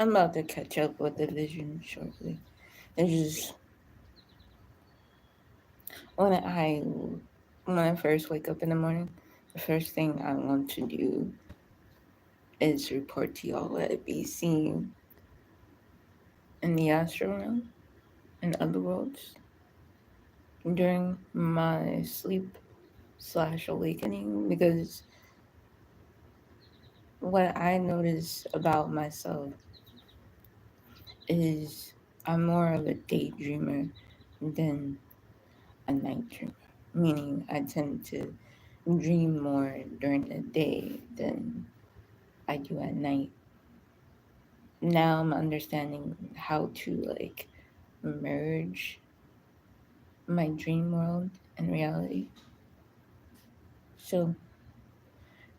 I'm about to catch up with the vision shortly. It's just when I when I first wake up in the morning, the first thing I want to do is report to y'all what I be seeing in the astral realm and other worlds during my sleep slash awakening, because what I notice about myself is I'm more of a daydreamer than a night dreamer, meaning I tend to dream more during the day than I do at night. Now I'm understanding how to like merge my dream world and reality. So,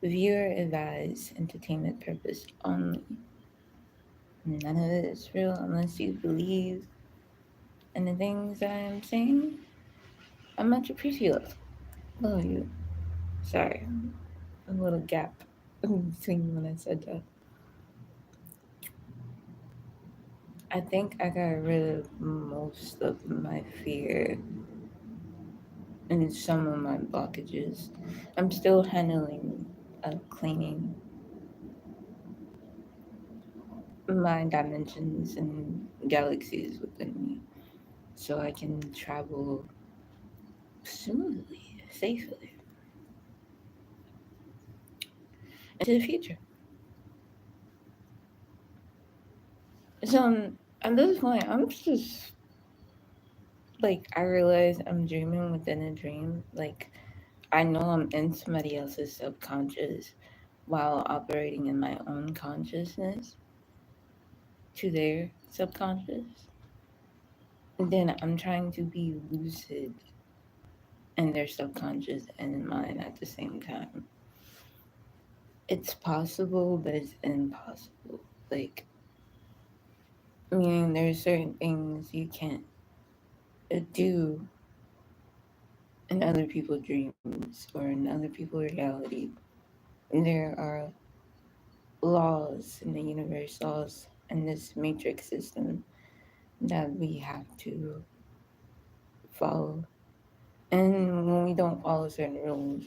viewer advised entertainment purpose only. None of it is real unless you believe in the things I am saying. I'm much appreciative. Love you. Sorry, a little gap between when I said that. I think I got rid of most of my fear and some of my blockages. I'm still handling cleaning my dimensions and galaxies within me so I can travel smoothly, safely into the future. So at this point, I'm just like, I realize I'm dreaming within a dream. Like, I know I'm in somebody else's subconscious while operating in my own consciousness to their subconscious. And then I'm trying to be lucid in their subconscious and in mine at the same time. It's possible, but it's impossible. Like, meaning there's certain things you can't do in other people's dreams or in other people's reality. And there are laws in the universe, laws in this matrix system that we have to follow. And when we don't follow certain rules,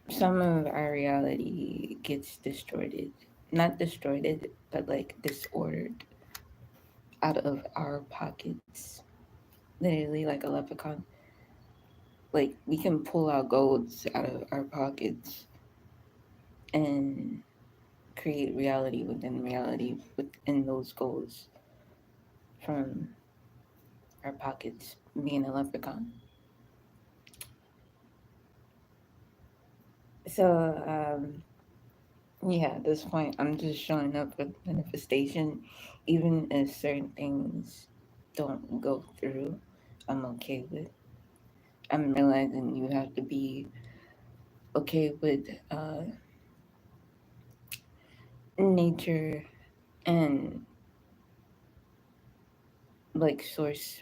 some of our reality gets distorted. Not distorted, but like disordered out of our pockets. Literally like a leprechaun. Like we can pull our golds out of our pockets and create reality within those goals from our pockets being a leprechaun. So, yeah, at this point, I'm just showing up with manifestation. Even if certain things don't go through, I'm okay with. I'm realizing you have to be okay with nature and like source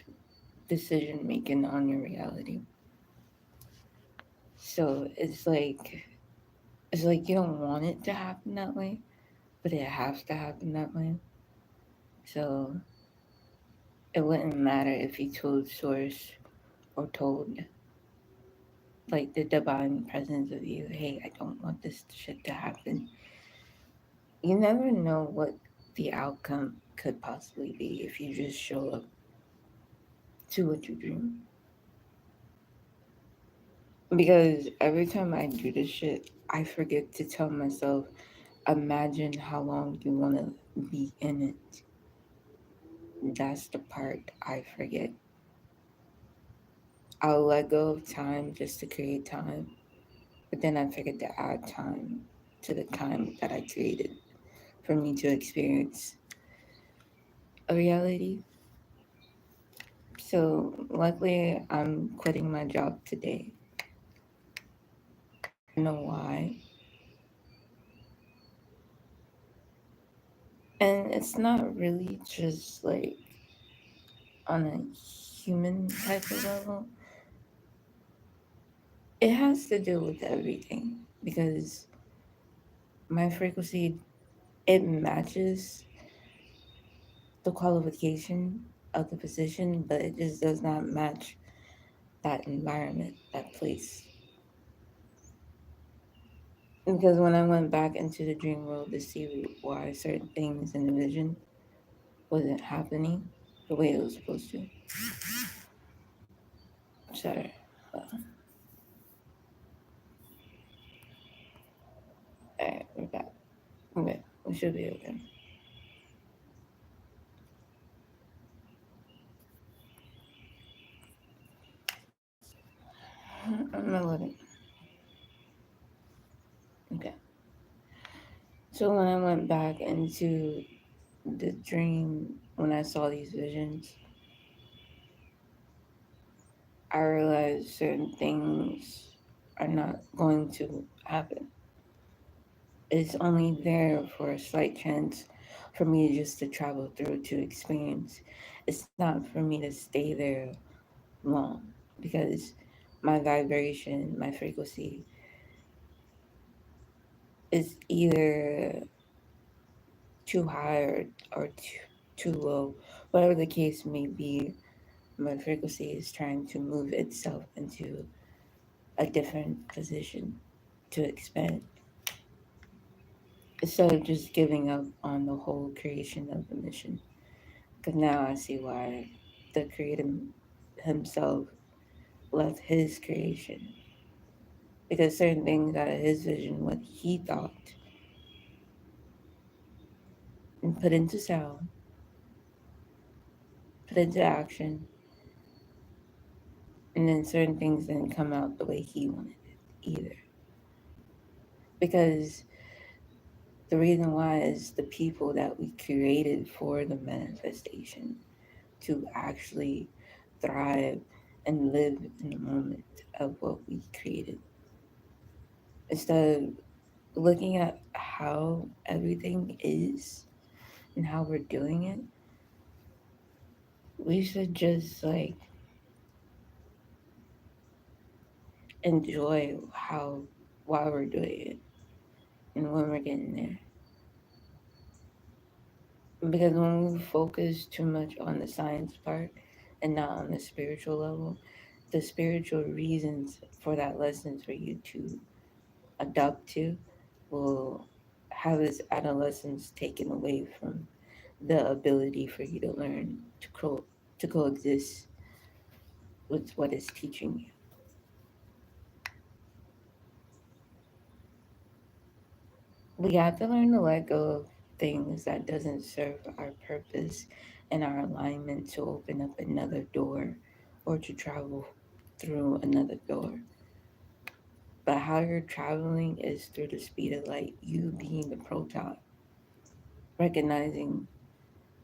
decision making on your reality. So it's like you don't want it to happen that way, but it has to happen that way. So it wouldn't matter if you told source or told like the divine presence of you, hey, I don't want this shit to happen. You never know what the outcome could possibly be if you just show up to what you dream. Because every time I do this shit, I forget to tell myself, imagine how long you want to be in it. That's the part I forget. I'll let go of time just to create time, but then I forget to add time to the time that I created for me to experience a reality. So, luckily, I'm quitting my job today. I know why. And it's not really just like on a human type of level, it has to do with everything because my frequency it matches the qualification of the position, but it just does not match that environment, that place. Because when I went back into the dream world to see why certain things in the vision wasn't happening the way it was supposed to. Sorry. Alright, we're back. Okay, we should be okay. I'm gonna let it. Okay. So when I went back into the dream, when I saw these visions, I realized certain things are not going to happen. It's only there for a slight chance for me just to travel through to experience. It's not for me to stay there long because my vibration, my frequency is either too high or too low. Whatever the case may be, my frequency is trying to move itself into a different position to expand instead of just giving up on the whole creation of the mission. Because now I see why the creator himself left his creation. Because certain things out of his vision, what he thought, and put into sound, put into action, and then certain things didn't come out the way he wanted it either. Because the reason why is the people that we created for the manifestation to actually thrive and live in the moment of what we created. Instead of looking at how everything is and how we're doing it, we should just like enjoy how why we're doing it and when we're getting there. Because when we focus too much on the science part and not on the spiritual level, the spiritual reasons for that lessons for you to adopt to will have this adolescence taken away from the ability for you to learn to coexist with what it's teaching you. We have to learn to let go of things that doesn't serve our purpose and our alignment to open up another door or to travel through another door. But how you're traveling is through the speed of light, you being the proton, recognizing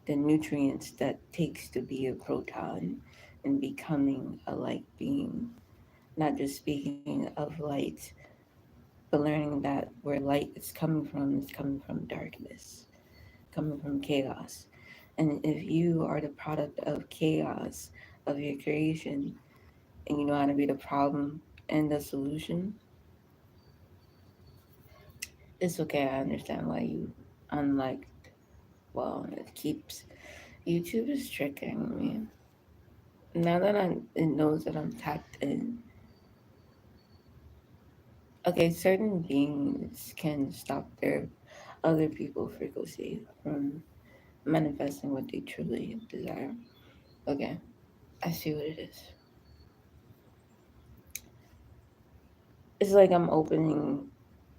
the nutrients that takes to be a proton and becoming a light being. Not just speaking of light, but learning that where light is coming from darkness, coming from chaos. And if you are the product of chaos of your creation and you know how to be the problem and the solution, it's okay. I understand why you unliked. Well, it keeps YouTube is tricking me. Now that it knows that I'm tapped in, okay, certain beings can stop their other people frequency from manifesting what they truly desire. Okay, I see what it is. It's like I'm opening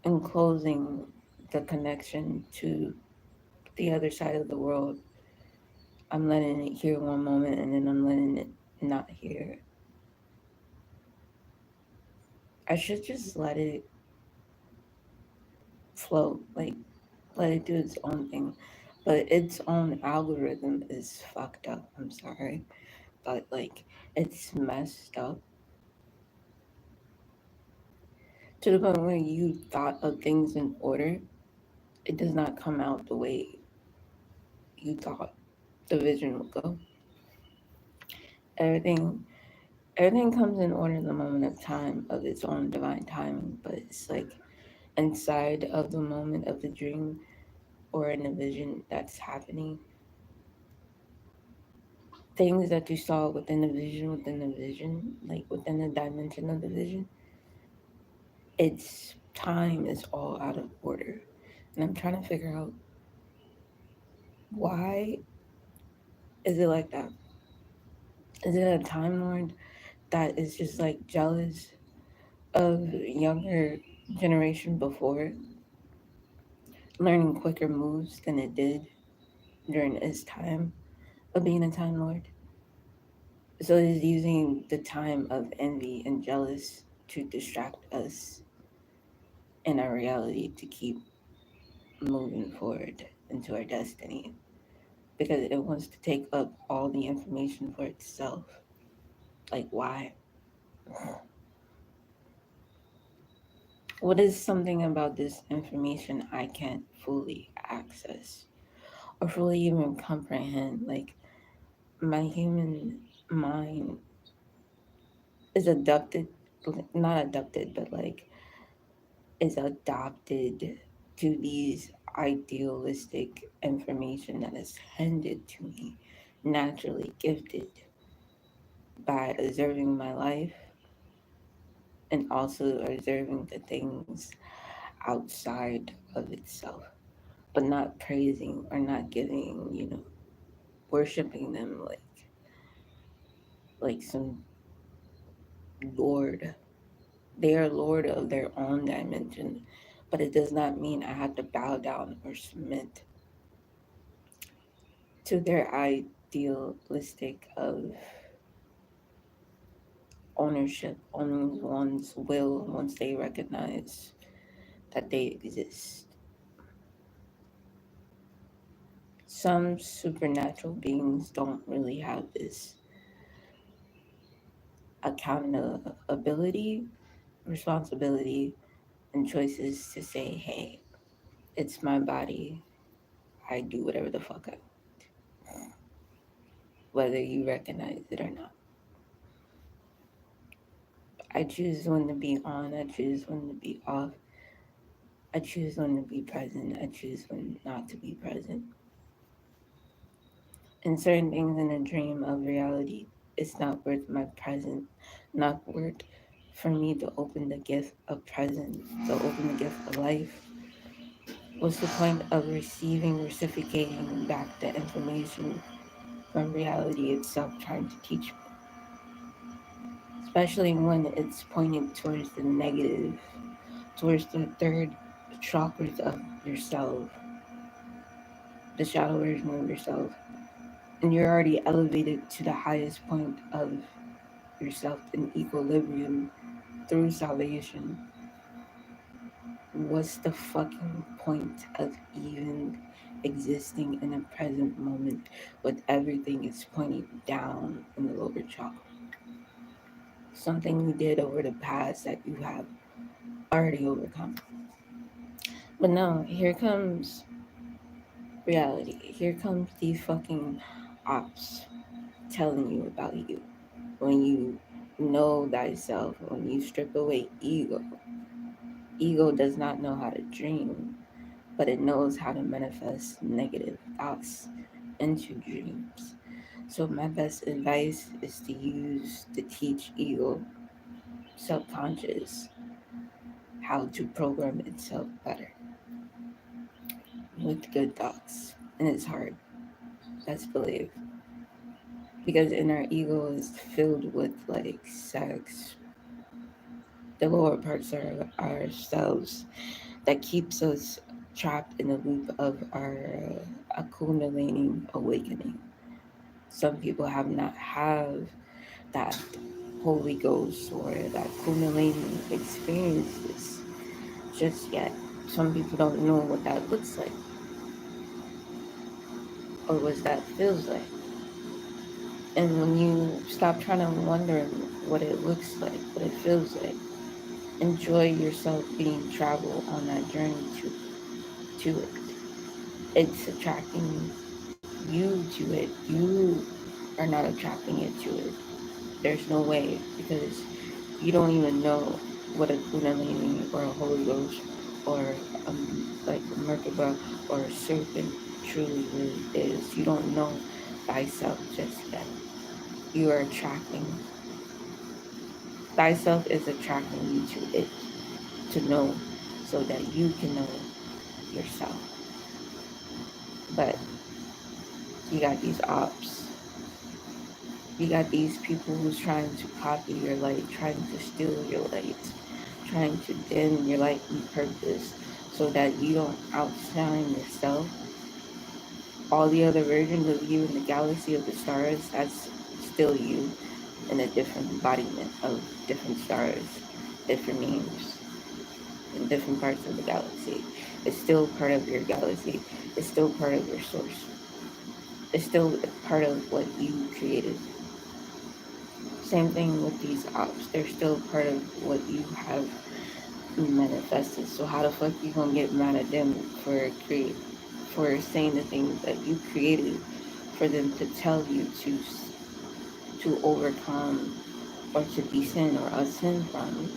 and closing the connection to the other side of the world. I'm letting it hear one moment and then I'm letting it not hear. I should just let it flow, like let it do its own thing. But its own algorithm is fucked up. I'm sorry. But like it's messed up to the point where you thought of things in order, it does not come out the way you thought the vision would go. Everything everything comes in order in the moment of time of its own divine timing, but it's like inside of the moment of the dream or in a vision that's happening, things that you saw within the vision, like within the dimension of the vision, its time is all out of order. And I'm trying to figure out, why is it like that? Is it a time lord that is just like jealous of younger generation before, learning quicker moves than it did during its time of being a time lord? So it is using the time of envy and jealous to distract us in our reality to keep moving forward into our destiny, because it wants to take up all the information for itself. Like, why? What is something about this information I can't fully access or fully even comprehend? Like, my human mind is abducted, not abducted, but like is adopted to these idealistic information that is handed to me, naturally gifted by observing my life and also observing the things outside of itself, but not praising or not giving, worshiping them like some lord. They are lord of their own dimension, but it does not mean I have to bow down or submit to their idealistic of ownership on one's will once they recognize that they exist. Some supernatural beings don't really have this accountability, responsibility, and choices to say, hey, it's my body. I do whatever the fuck I, whether you recognize it or not. I choose when to be on, I choose when to be off, I choose when to be present, I choose when not to be present. And certain things in a dream of reality, it's not worth my present, not worth for me to open the gift of presence, to open the gift of life. What's the point of reciprocating back the information from reality itself trying to teach me? Especially when it's pointing towards the negative, towards the third chakras of yourself, the shadow version of yourself. And you're already elevated to the highest point of yourself in equilibrium through salvation. What's the fucking point of even existing in a present moment with everything is pointing down in the lower chakra? Something you did over the past that you have already overcome. But no, here comes reality. Here comes these fucking ops telling you about you. When you know thyself, when you strip away ego, ego does not know how to dream, but it knows how to manifest negative thoughts into dreams. So my best advice is to teach ego, subconscious, how to program itself better with good thoughts. And it's hard, let's believe. Because in our ego is filled with like sex, the lower parts of ourselves that keeps us trapped in the loop of our kundalini awakening. Some people have not have that Holy Ghost or that kundalini experiences just yet. Some people don't know what that looks like or what that feels like. And when you stop trying to wonder what it looks like, what it feels like, enjoy yourself being travel on that journey to it. It's attracting you to it. You are not attracting it to it. There's no way, because you don't even know what a kundalini or a Holy Ghost or like a Merkaba or a serpent truly really is. You don't know thyself just yet. You are attracting. Thyself is attracting you to it, to know, so that you can know yourself. But you got these ops. You got these people who's trying to copy your light, trying to steal your light, trying to dim your light on purpose so that you don't outshine yourself. All the other versions of you in the galaxy of the stars, that's still you in a different embodiment of different stars, different names, in different parts of the galaxy. It's still part of your galaxy. It's still part of your source. It's still part of what you created. Same thing with these ops. They're still part of what you have manifested. So how the fuck you gonna get mad at them for saying the things that you created, for them to tell you to overcome or to descend or ascend from?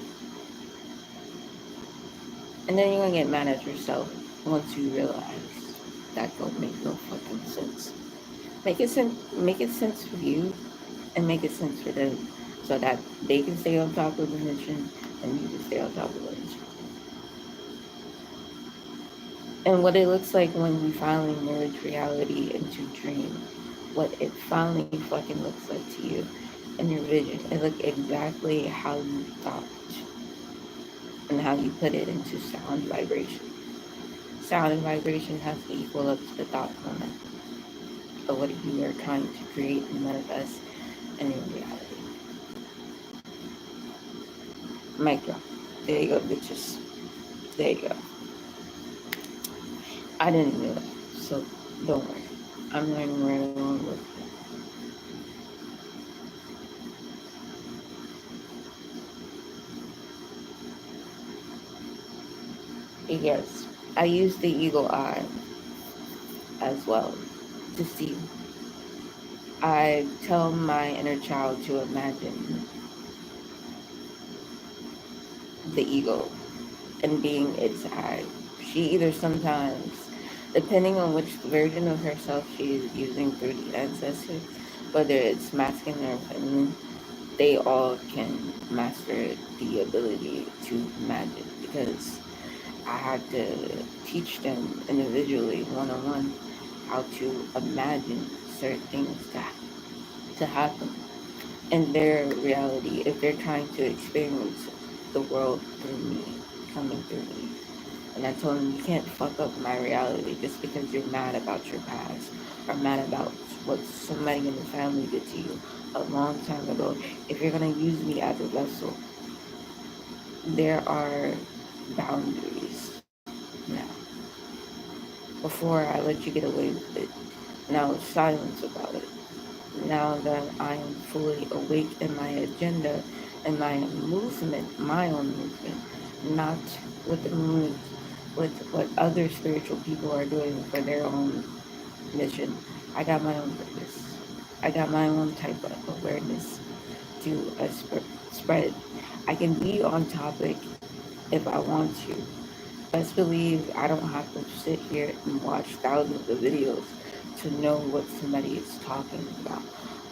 And then you're gonna get mad at yourself once you realize that don't make no fucking sense. Make it sense for you and make it sense for them so that they can stay on top of the mission and you can stay on top of the mission. And what it looks like when we finally merge reality into dream, what it finally fucking looks like to you in your vision, it looked exactly how you thought and how you put it into sound vibration. Sound and vibration has to equal up to the thought moment of what you are trying to create and manifest in your reality. Mic drop. There you go, bitches. There you go. I didn't know that, so don't worry. I'm learning right along with you. Yes, I use the eagle eye as well to see. I tell my inner child to imagine the eagle and being its eye. She either sometimes, depending on which version of herself she is using through the ancestors, whether it's masculine or feminine, they all can master the ability to imagine, because I had to teach them individually, one-on-one, how to imagine certain things to happen in their reality if they're trying to experience the world through me, coming through me. And I told them, you can't fuck up my reality just because you're mad about your past or mad about what somebody in the family did to you a long time ago. If you're going to use me as a vessel, there are boundaries now. Before, I let you get away with it, and I was silent about it. Now that I am fully awake in my agenda and my movement, my own movement, not with the movement, with what other spiritual people are doing for their own mission. I got my own purpose. I got my own type of awareness to spread. I can be on topic if I want to. Best believe I don't have to sit here and watch thousands of videos to know what somebody is talking about.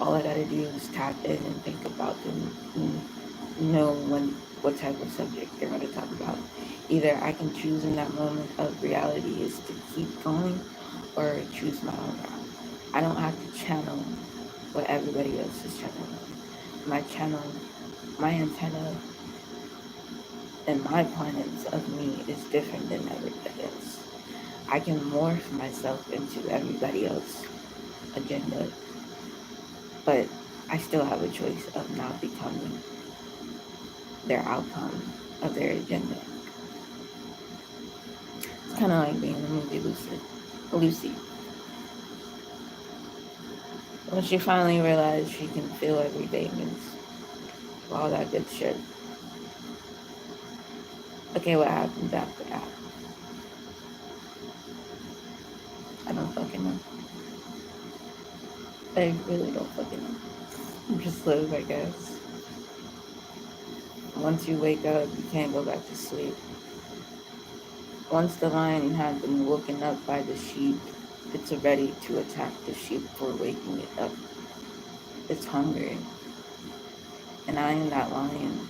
All I gotta do is tap in and think about them and know what type of subject they're gonna talk about. Either I can choose in that moment of reality is to keep going or choose my own route. I don't have to channel what everybody else is channeling. My channel, my antenna, and my plans of me is different than everybody else. I can morph myself into everybody else's agenda, but I still have a choice of not becoming their outcome of their agenda. It's kind of like being in the movie Lucy. When she finally realized she can feel everything and all that good shit. Okay, what happens after that? I don't fucking know. I really don't fucking know. Just live, I guess. Once you wake up, you can't go back to sleep. Once the lion had been woken up by the sheep, it's ready to attack the sheep for waking it up. It's hungry, and I am that lion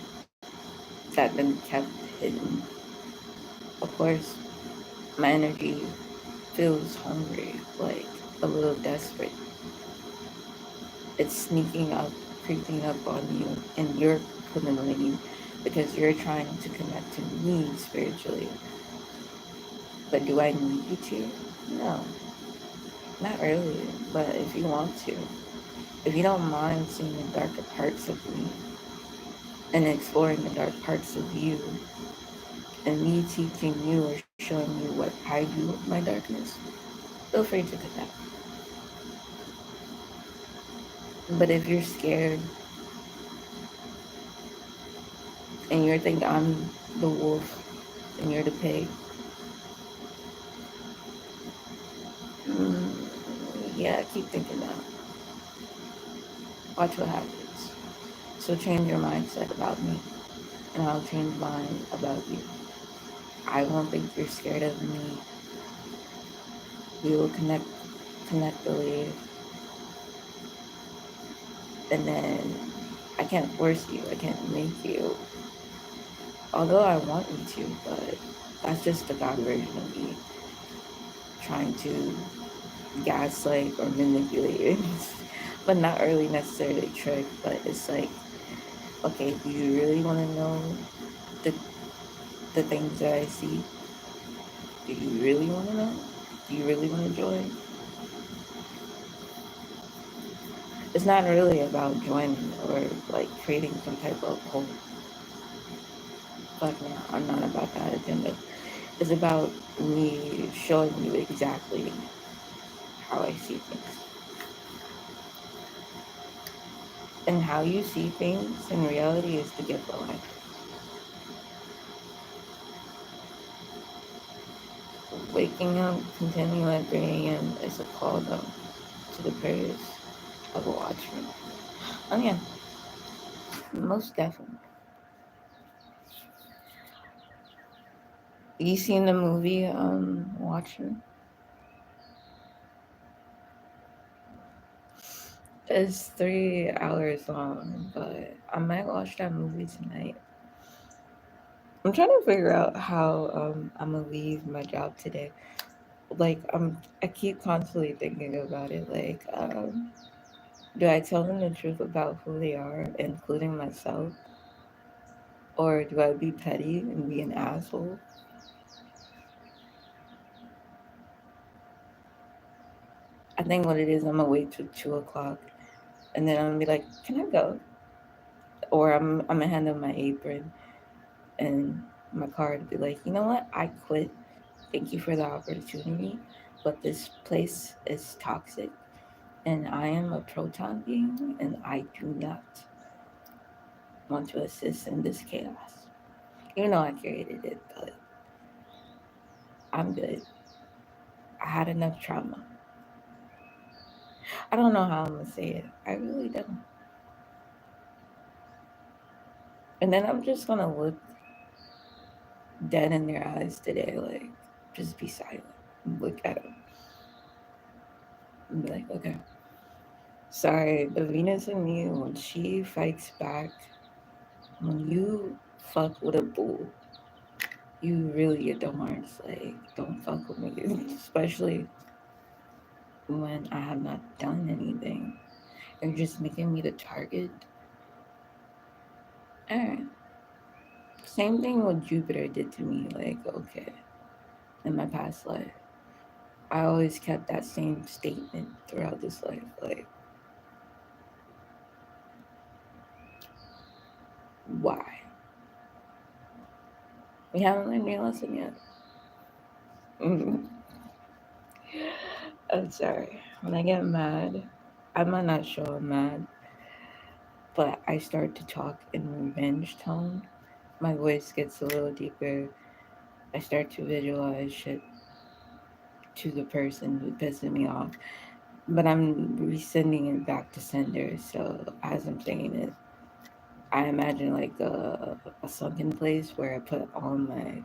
that been kept hidden. Of course, my energy feels hungry, like a little desperate. It's sneaking up, creeping up on you in your kundalini because you're trying to connect to me spiritually. But do I need you to? No, not really. But if you want to, if you don't mind seeing the darker parts of me and exploring the dark parts of you, and me teaching you or showing you what I do with my darkness, feel free to connect. But if you're scared and you think I'm the wolf and you're the pig, yeah, keep thinking that. Watch what happens. So change your mindset about me, and I'll change mine about you. I won't think you're scared of me. We will connect the lead, and then I can't force you. I can't make you. Although I want you to, but that's just the God version of me trying to gaslight or manipulate it. But not really necessarily trick, but it's like, okay, do you really want to know the, the things that I see? Do you really want to know? Do you really want to join? It's not really about joining or like creating some type of cult. But no, I'm not about that agenda. It's about me showing you exactly how I see things. And how you see things in reality is the gift of life. Waking up, continue at 3 a.m. is a call though to the prayers of a watchman. Oh yeah, most definitely. You seen the movie Watchmen? It's 3 hours long, but I might watch that movie tonight. I'm trying to figure out how I'm gonna leave my job today. Like I keep constantly thinking about it. Like, do I tell them the truth about who they are, including myself, or do I be petty and be an asshole? I think what it is, I'm gonna wait till 2 o'clock, and then I'm gonna be like, "Can I go?" Or I'm gonna hand them my apron and my card and be like, "You know what? I quit. Thank you for the opportunity, but this place is toxic, and I am a proton being, and I do not want to assist in this chaos. Even though I created it, but I'm good. I had enough trauma. I don't know how I'm gonna say it. I really don't. And then I'm just gonna look dead in their eyes today, like just be silent. Look at them and be like, okay. Sorry, the Venus in me, when she fights back, when you fuck with a bull, you really get the marks. Like, don't fuck with me, especially when I have not done anything. You're just making me the target. Alright. Same thing what Jupiter did to me. Like, okay, in my past life, I always kept that same statement throughout this life. Like, why? We haven't learned your lesson yet. I'm sorry. When I get mad, I might not show I'm mad, but I start to talk in revenge tone. My voice gets a little deeper. I start to visualize shit to the person who pissing me off, but I'm resending it back to sender. So as I'm saying it, I imagine like a sunken place where I put all my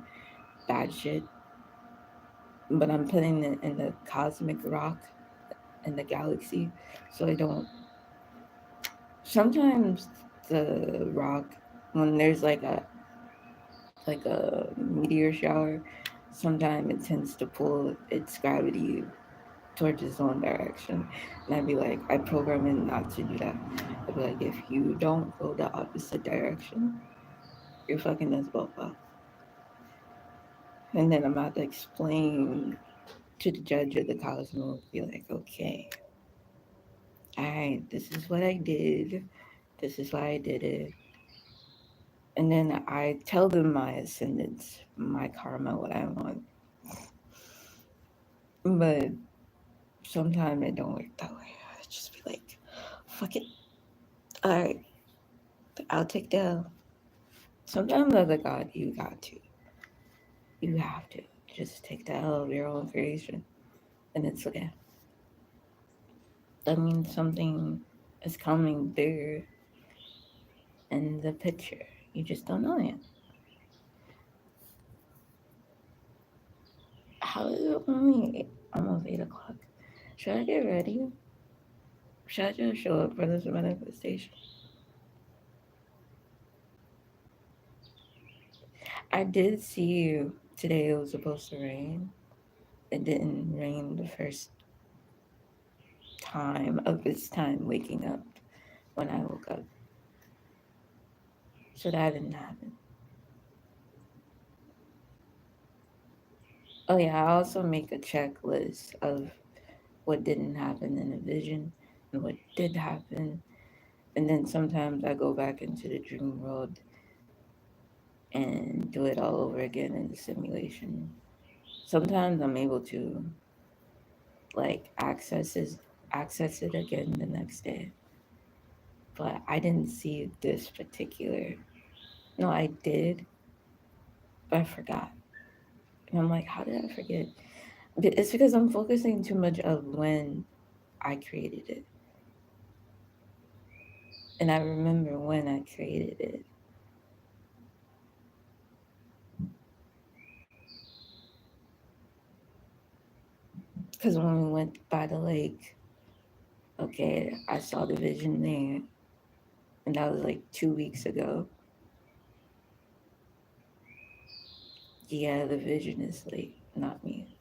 bad shit, but I'm putting it in the cosmic rock in the galaxy, so I don't. Sometimes the rock, when there's like a meteor shower, sometimes it tends to pull its gravity towards its own direction. And I'd be like, I program it not to do that. I'd be like, if you don't go the opposite direction, you're fucking us both up. And then I'm about to explain to the judge of the cosmos, be like, okay, all right, this is what I did. This is why I did it. And then I tell them my ascendants, my karma, what I want. But sometimes it don't work that way. I just be like, fuck it. All right, I'll take the L. Sometimes as a god, you got to. You have to. Just take the L of your own creation. And it's okay. That means something is coming bigger in the picture. You just don't know yet. How is it only almost 8 o'clock? Should I get ready? Should I just show up for this manifestation? I did see today it was supposed to rain. It didn't rain the first time of its time waking up when I woke up. So that didn't happen. Oh yeah, I also make a checklist of what didn't happen in a vision and what did happen. And then sometimes I go back into the dream world and do it all over again in the simulation. Sometimes I'm able to like access it again the next day. But I didn't see this particular. No, I did, but I forgot. And I'm like, how did I forget? It's because I'm focusing too much of when I created it. And I remember when I created it. Because when we went by the lake, okay, I saw the vision there. And that was like 2 weeks ago. Yeah, the vision is like not me.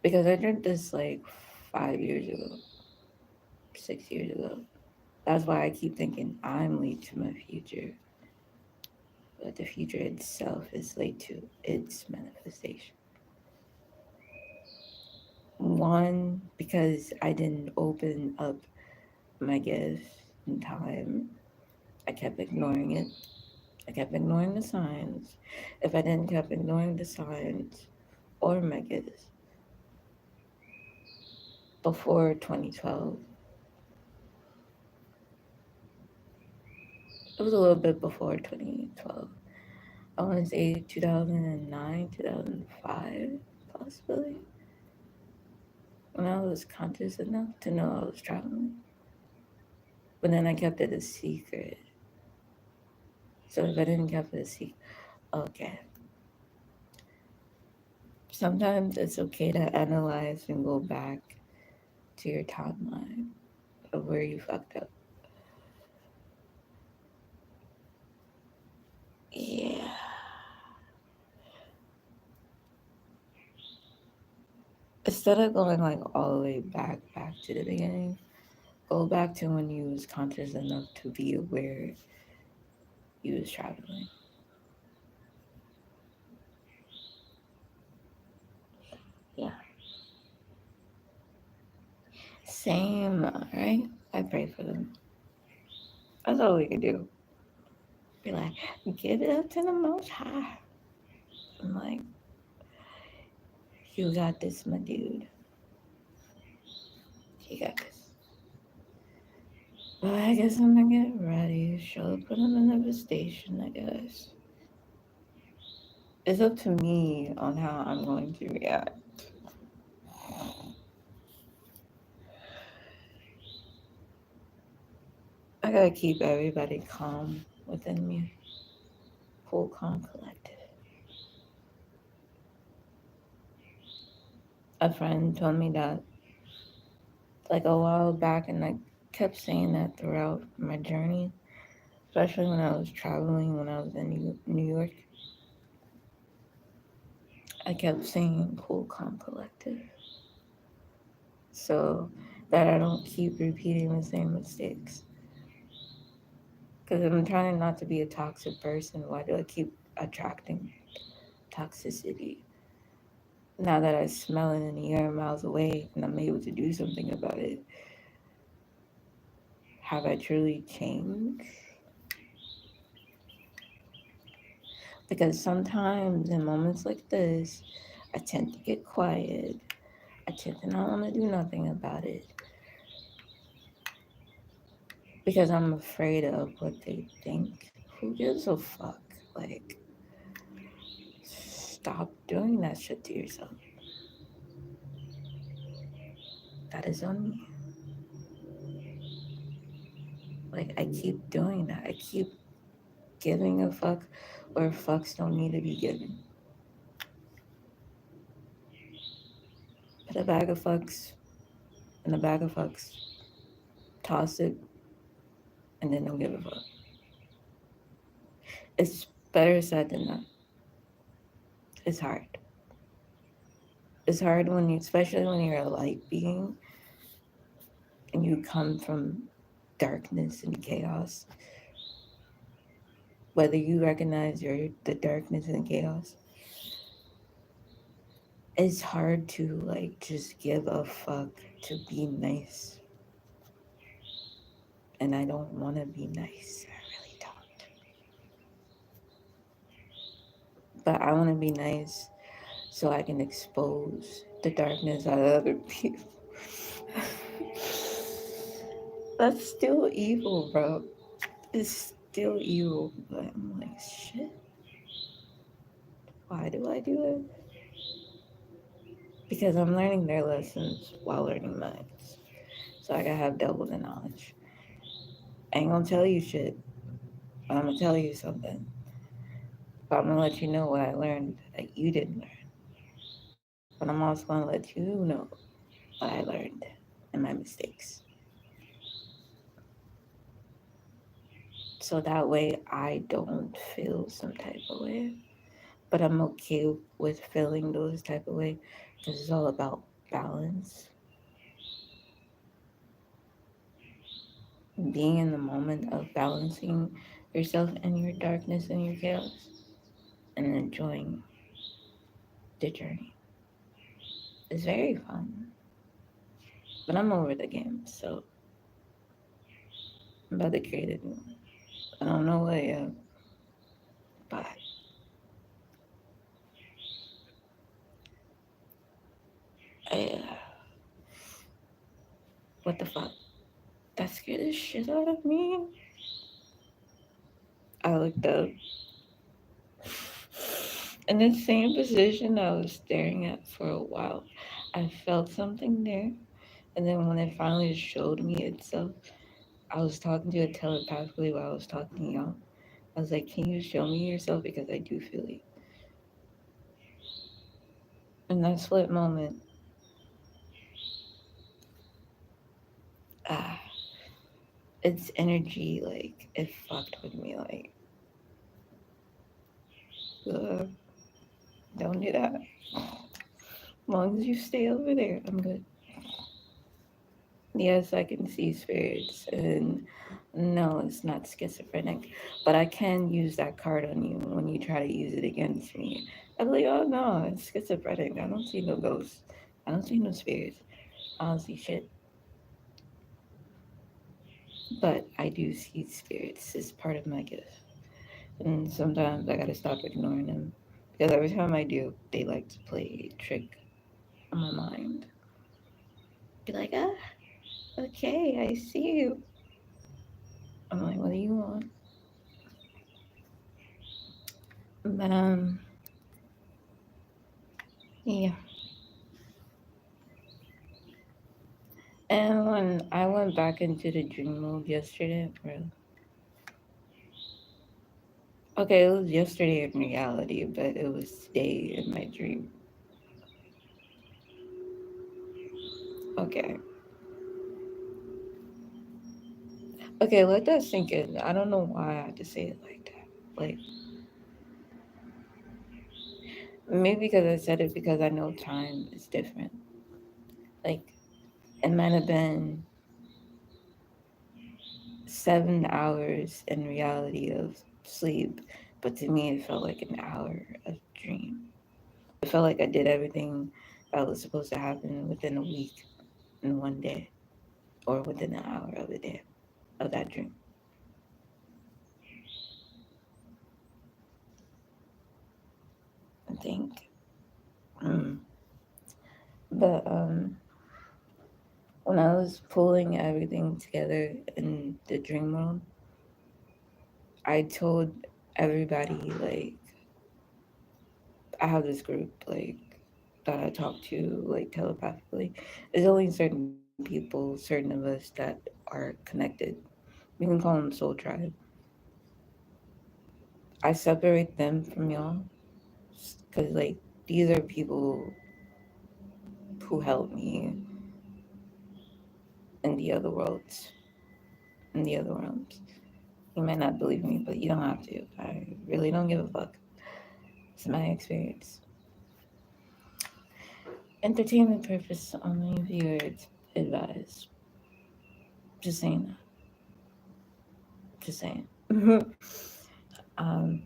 Because I dreamt this like 5 years ago, 6 years ago. That's why I keep thinking I'm late to my future. But the future itself is late to its manifestation. One, because I didn't open up my gift in time. I kept ignoring it. I kept ignoring the signs. If I didn't keep ignoring the signs or my gifts before 2012, it was a little bit before 2012. I want to say 2009, 2005, possibly, when I was conscious enough to know I was traveling. But then I kept it a secret. So if I didn't keep it a secret, okay. Sometimes it's okay to analyze and go back to your timeline of where you fucked up. Yeah. Instead of going like all the way back to the beginning, go back to when you was conscious enough to be aware you was traveling. Yeah. Same, right? I pray for them. That's all we can do. Be like, give it up to the most high. I'm like, you got this, my dude. You got this. Well, I guess I'm gonna get ready. Show up in a manifestation, I guess. It's up to me on how I'm going to react. I gotta keep everybody calm within me. Cool, calm, collected. a friend told me that like a while back, and I kept saying that throughout my journey, especially when I was traveling, when I was in New York. I kept saying cool, calm, collective, so that I don't keep repeating the same mistakes. Because I'm trying not to be a toxic person. Why do I keep attracting toxicity? Now that I smell it in the air miles away and I'm able to do something about it, have I truly changed? Because sometimes in moments like this, I tend to get quiet. I tend to not want to do nothing about it because I'm afraid of what they think. Who gives a fuck? Like, stop doing that shit to yourself. That is on me. Like, I keep doing that. I keep giving a fuck where fucks don't need to be given. Put a bag of fucks in a bag of fucks, toss it, and then don't give a fuck. It's better said than done. It's hard. It's hard when you, especially when you're a light being and you come from darkness and chaos. Whether you recognize the darkness and chaos, it's hard to like just give a fuck to be nice. And I don't want to be nice. I really don't. But I want to be nice so I can expose the darkness out of other people. That's still evil, bro. It's still evil, but I'm like, shit. Why do I do it? Because I'm learning their lessons while learning mine. So I gotta have double the knowledge. I ain't gonna tell you shit, but I'm gonna tell you something. But I'm gonna let you know what I learned that you didn't learn. But I'm also gonna let you know what I learned and my mistakes. So that way I don't feel some type of way. But I'm okay with feeling those type of way because it's all about balance. Being in the moment of balancing yourself and your darkness and your chaos and enjoying the journey. It's very fun. But I'm over the game, so I'm about to create a new one. I don't know what yet, but what the fuck? That scared the shit out of me. I looked up. In the same position I was staring at for a while, I felt something there. And then when it finally showed me itself, I was talking to it telepathically while I was talking to y'all. I was like, can you show me yourself? Because I do feel you. In that split moment, ah, its energy, like, it fucked with me. Like, ugh, don't do that. As long as you stay over there, I'm good. Yes, I can see spirits, and no, it's not schizophrenic, but I can use that card on you when you try to use it against me. I'm like, oh no, it's schizophrenic. I don't see no ghosts. I don't see no spirits. I don't see shit. But I do see spirits. It's part of my gift. And sometimes I gotta stop ignoring them. Because every time I do, they like to play a trick on my mind. Be like, ah, okay, I see you. I'm like, what do you want? But yeah. And when I went back into the dream mode yesterday, really, okay, it was yesterday in reality, but it was today in my dream. Okay. Okay, let that sink in. I don't know why I had to say it like that. Like, maybe because I said it because I know time is different. Like, it might have been 7 hours in reality of sleep, but to me, it felt like an hour of dream. It felt like I did everything that was supposed to happen within a week in one day, or within an hour of a day of that dream. I think. Mm. But when I was pulling everything together in the dream world, I told everybody, like, I have this group, like, that I talk to, like, telepathically. There's only certain people, certain of us that are connected. We can call them soul tribe. I separate them from y'all because, like, these are people who help me in the other worlds, in the other realms. You might not believe me, but you don't have to. I really don't give a fuck. It's my experience. Entertainment purpose only, viewers advised. Just saying that. Just saying. um,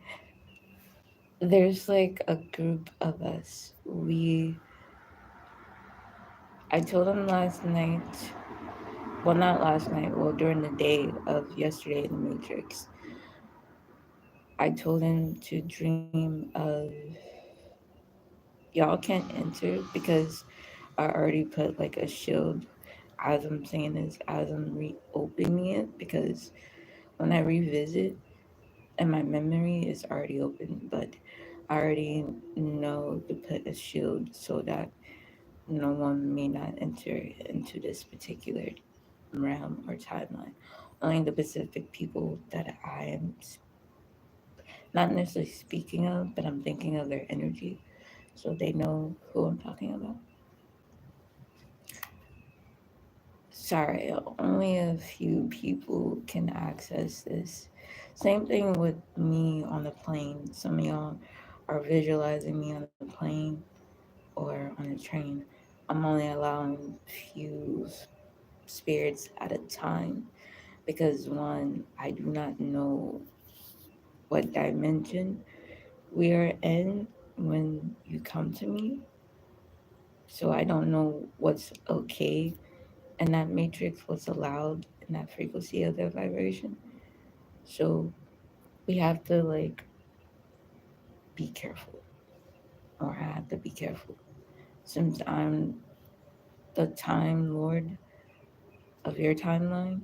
there's like a group of us. I told them last night, well, not last night, well, during the day of yesterday in the Matrix, I told him to dream of, y'all can't enter because I already put like a shield as I'm saying this, as I'm reopening it, because when I revisit and my memory is already open, but I already know to put a shield so that no one may not enter into this particular realm or timeline. Only the specific people that I am not necessarily speaking of, but I'm thinking of their energy so they know who I'm talking about. Sorry, only a few people can access this. Same thing with me on the plane. Some of y'all are visualizing me on the plane or on a train. I'm only allowing few spirits at a time because one, I do not know what dimension we are in when you come to me. So I don't know what's okay in that matrix, what's allowed in that frequency of that vibration. So we have to like be careful, or I have to be careful. Since I'm the time lord of your timeline,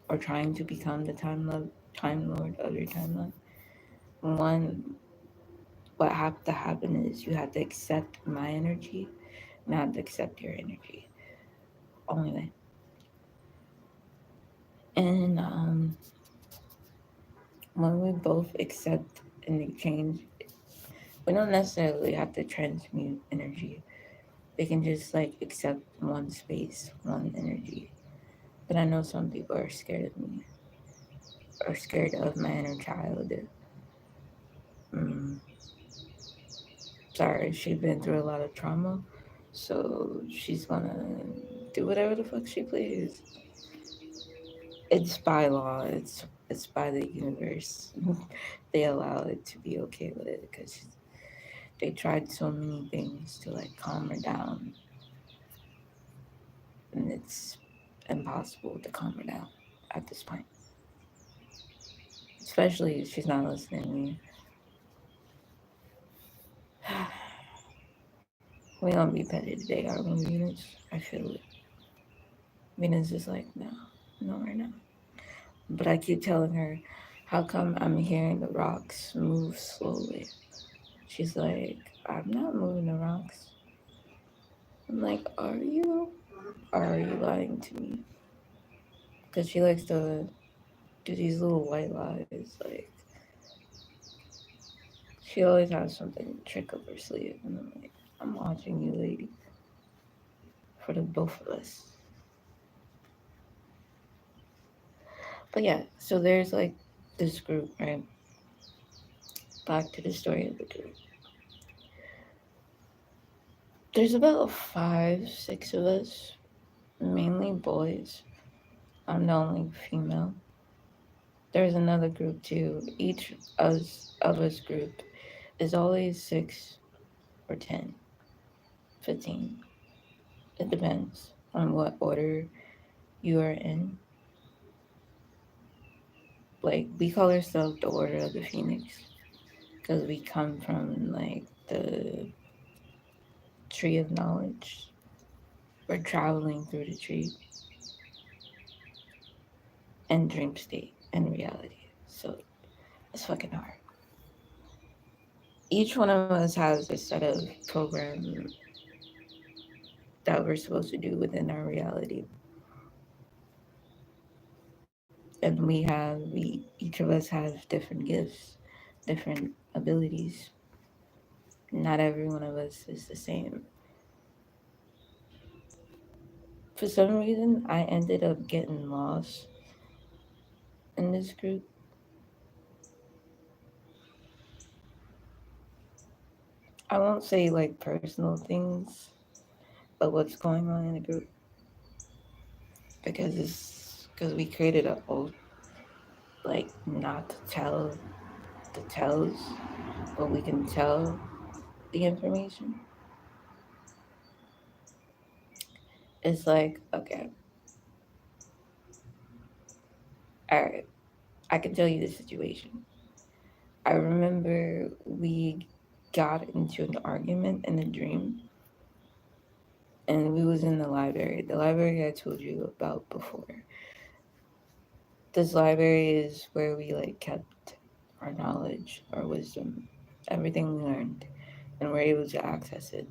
or trying to become the time lord of your timeline, one, what have to happen is you have to accept my energy, not accept your energy. Only way. And when we both accept and exchange, we don't necessarily have to transmute energy. They can just like accept one space, one energy. But I know some people are scared of me, or scared of my inner child. Mm, sorry, she's been through a lot of trauma, so she's gonna do whatever the fuck she please. It's by law. It's by the universe. They allow it to be okay with it because they tried so many things to like calm her down, and it's impossible to calm her down at this point. Especially if she's not listening to me. We don't be petty today, are we, Venus? I feel it. Venus is like, no, no, we're not. But I keep telling her, how come I'm hearing the rocks move slowly? She's like, I'm not moving the rocks. I'm like, are you? Or are you lying to me? Because she likes to do these little white lies. Like, she always has something trick up her sleeve. And I'm like, I'm watching you, lady. for the both of us. But yeah, so there's like this group, right? Back to the story of the group. There's about 5, 6 of us, mainly boys. I'm the only female. There's another group too. Each of us group is always 6 or 10, 15. It depends on what order you are in. Like, we call ourselves the Order of the Phoenix because we come from like the tree of knowledge. We're traveling through the tree and dream state and reality. So it's fucking hard. Each one of us has a set of program that we're supposed to do within our reality. And each of us have different gifts, different abilities. Not every one of us is the same. For some reason, I ended up getting lost in this group. I won't say like personal things, but what's going on in the group, because we created a oath, like not to tell the tells, but we can tell the information. It's like, okay, all right, I can tell you the situation. I remember we got into an argument in a dream, and we was in the library I told you about before. This library is where we like kept our knowledge, our wisdom, everything we learned, and we're able to access it.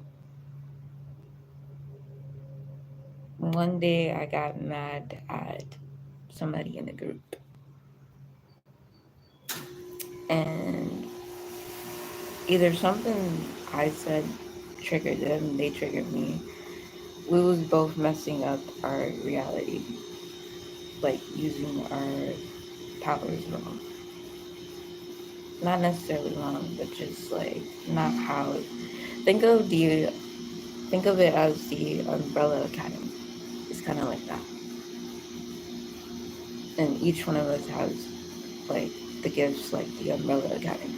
One day I got mad at somebody in the group, and either something I said triggered them, they triggered me. We was both messing up our reality, like using our powers wrong. Not necessarily wrong, but just like not how. Think of the think of it as the Umbrella Academy. It's kind of like that, and each one of us has like the gifts like the Umbrella Academy.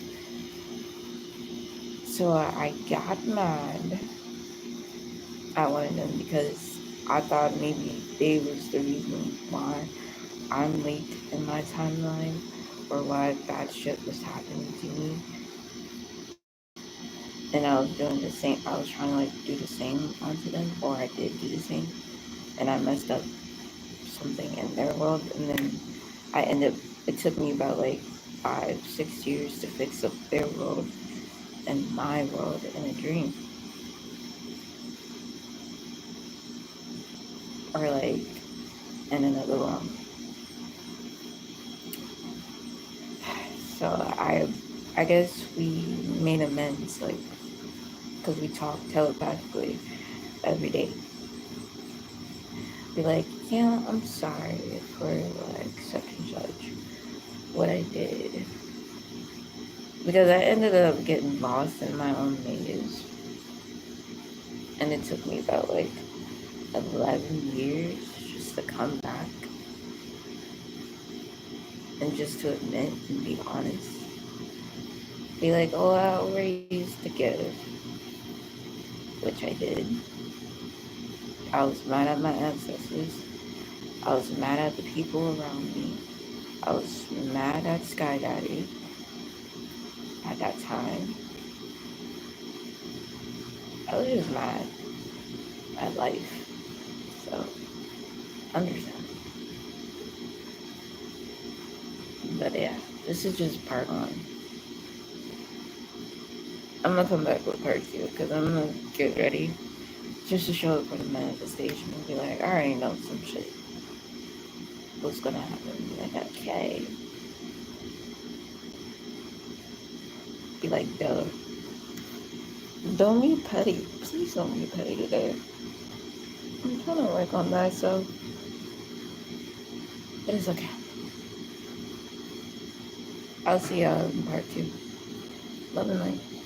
So I got mad at one of them because I thought maybe they was the reason why I'm late in my timeline or why bad shit was happening to me. And I was doing the same. I was trying to like do the same onto them, or I did do the same, and I messed up something in their world, and then I ended up. It took me about like 5, 6 years to fix up their world and my world in a dream, or like in another realm. So I guess we made amends, like because we talk telepathically every day. Be like, yeah, I'm sorry for like such and such what I did, because I ended up getting lost in my own maze, and it took me about like 11 years just to come back and just to admit and be honest. Be like, oh, I already used to give, which I did. I was mad at my ancestors. I was mad at the people around me. I was mad at Sky Daddy at that time. I was just mad at life. So, understand. But yeah, this is just part one. I'm gonna come back with part two because I'm gonna get ready just to show up for the manifestation and be like, I already know some shit. What's gonna happen? Be like, okay. Be like, duh. Don't be petty. Please don't be petty today. I'm trying to work on that, so it is okay. I'll see y'all in part 2. Love and light.